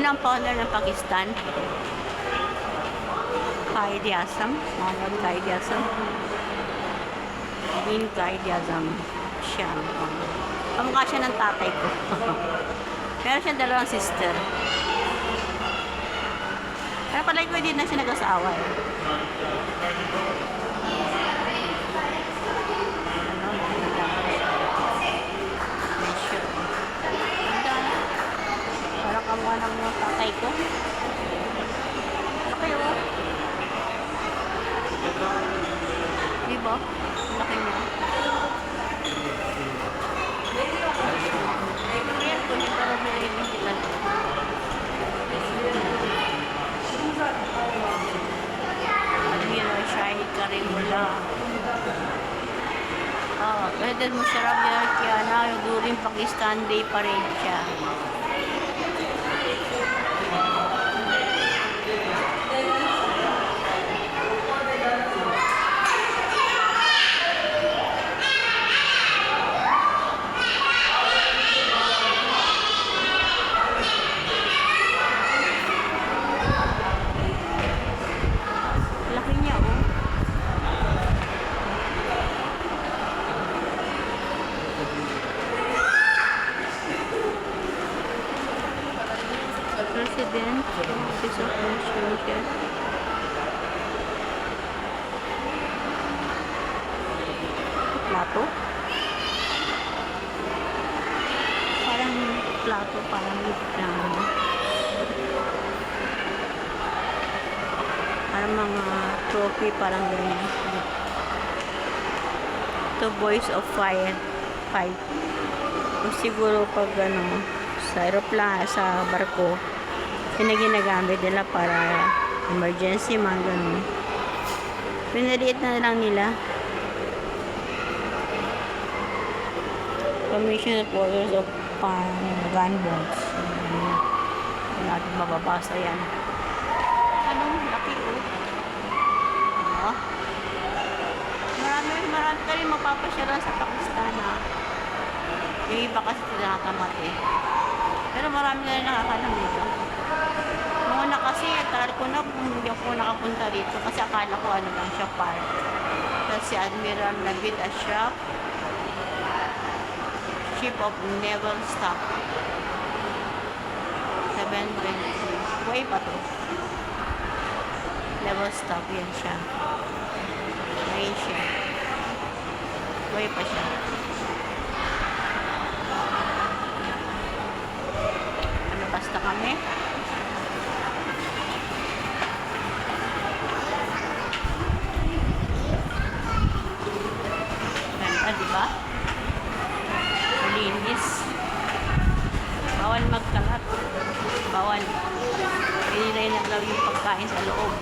Sino ang founder ng Pakistan? Quaid-e-Azam. Muhammad Quaid-e-Azam. Bin Quaid-e-Azam. Siya. Kamukha siya ng tatay ko. Meron siyang dalawang sister. Pero palagi ko din na siya nag-asawa eh. Parang kamukha ng mga tatay ko. Laki oh. Diba? Laki niya. Ayan po, yung parang meron yung sila. Admiral Shahid Karimullah. President Musharraf Kiana, during Pakistan Day Parade siya. President, Office of Constitution. Plato? Parang plato, parang parang mga trophy, parang ganyan. Ito, Voice of Fire. Fight. Kung siguro pag sa aeroplano, sa barko, ginagamit nila para emergency, mga ganun. Pinaliit na lang nila. Commission of Orders of Gun Bonds. Hindi natin mababasa yan. Anong laki o? Marami ka rin magpapasyalan sa Pakistan ha. Yung iba kasi tinatamat eh. Pero marami na rin nakakalam dito. Muna kasi, tagal ko na hindi ako nakapunta dito kasi akala ko ano lang siya park. Tapos si Admiral Navid Ashraf, Chief of Naval Staff. 720. Way pa to. Naval Staff, yan siya. Ngayon siya. Way pa siya. Ano, basta kami? Diba? Malinis. Bawal magkalat. Bawal. Pinilay na daw yung pagkain sa loob.